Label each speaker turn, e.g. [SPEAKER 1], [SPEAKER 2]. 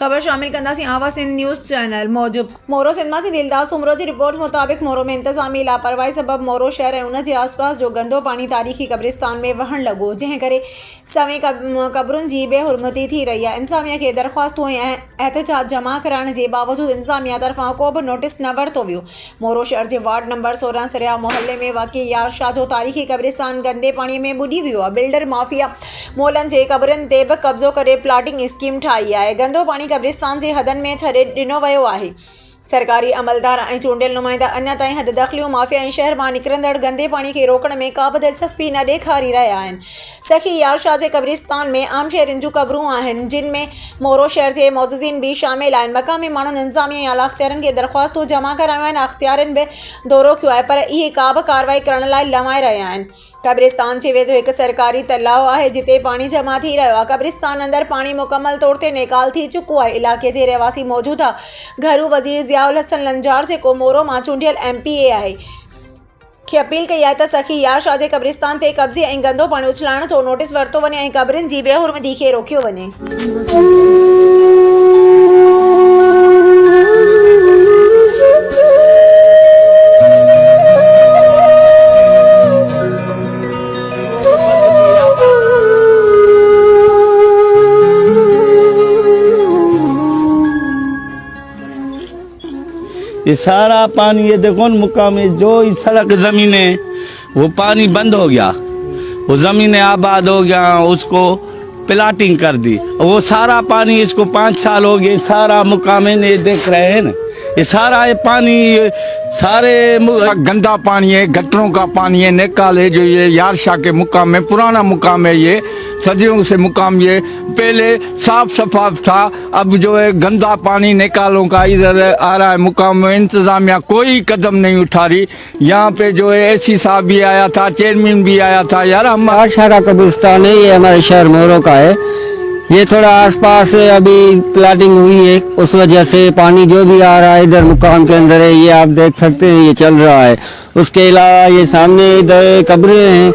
[SPEAKER 1] खबर शामिल कंदासीं आवा सिंध न्यूज़ चैनल मौजूद मोरो सिंध मां दिलदार सुमरो की रिपोर्ट मुताबिक मोरो में इंतजामी लापरवाही सबब मोरो शहर ऐं उन जे आसपास जो गंदो पानी तारीख़ी कब्रिस्तान में वहण लॻो, जंहिं करे सवें क़ब्रुनि जी बेहुरमती थी रही है। इंतजामिया खे दरख़्वास्तूं ऐं एहतजाज जमा कराइण जे बावजूद इंतजामिया तरफ़ां को बि नोटिस न वरितो वियो। मोरो शहर जे वार्ड नंबर 16 सरिया मोहल्ले में वाक़ई यार शाह जो तारीख़ी कब्रिस्तान गंदे पाणी में ॿुॾी वियो आहे। बिल्डर माफ़िया मोलनि जे क़ब्रनि ते बि कब्ज़ो करे प्लाटिंग स्कीम ठाही आहे। गंदो पाणी कब्रिस्तान जे हदनि में छॾे ॾिनो वियो आहे। सरकारी अमलदार ऐं चूंडियल नुमाइंदा अञा ताईं हद दख़लियूं माफ़िया ऐं शहर मां निकिरंदड़ गंदे पाणी खे रोकण में का बि दिलचस्पी न ॾेखारी रहिया आहिनि। सखी यार शाह जे कब्रिस्तान में आम शहरियुनि जूं क़ब्रूं आहिनि, जिन में मोरो शहर जे मौज़ूज़ीन भी शामिल आहिनि। मक़ामी माण्हुनि इंतज़ामिया या आला अख़्तियारनि खे दरख़्वास्तूं जमा करायूं आहिनि। अख़्तियारनि बि दौरो कयो आहे, पर इहे का बि कार्रवाई करण लाइ लवाए रहिया आहिनि। कब्रिस्तान जे वेझो हिकु सरकारी तलाउ आहे जिते पाणी जमा थी रहियो आहे। कब्रिस्तान अंदरि पाणी मुकमल तौर ते निकाल थी चुको आहे। इलाइक़े जे रहवासी मौजूदा घरू वज़ीर ज़ियाउल हसन लंजार, जेको मोरो मां चूंडियल MPA आहे, खे अपील कई आहे त सखी यार शाह जे कब्रिस्तान ते कब्ज़े ऐं गंदो पाणी उछलाइण जो नोटिस वरितो वञे ऐं क़ब्रनि जी बेहुरमती खे रोकियो वञे।
[SPEAKER 2] ये सारा पानी, ये देखो न मुकाम में जो इस सड़क जमीन है वो पानी बंद हो गया, वो जमीनें आबाद हो गया, उसको प्लाटिंग कर दी। वो सारा पानी, इसको 5 साल हो गए, सारा मुकाम में देख रहे हैं ना, ये सारा ये पानी सारे
[SPEAKER 3] गंदा पानी है, गटरों का पानी है, निकाले जो ये यार शाह के मुकाम में पुराना मुकाम है, ये सदियों से मुकाम ये पहले साफ सफाफ था। अब जो है गंदा पानी निकालों का इधर आ रहा है मुकाम में। इंतजामिया कोई कदम नहीं उठा रही। यहाँ पे जो है AC साहब भी आया था, चेयरमैन भी आया था। यार हम
[SPEAKER 4] यार शाह का कब्रिस्तान है, ये हमारे शहर मोरो का है। ये थोड़ा आसपास अभी प्लाटिंग हुई है, उस वजह से पानी जो भी आ रहा है इधर मुकाम के अंदर है, ये आप देख सकते हैं, ये चल रहा है। उसके अलावा ये सामने इधर कब्रें हैं,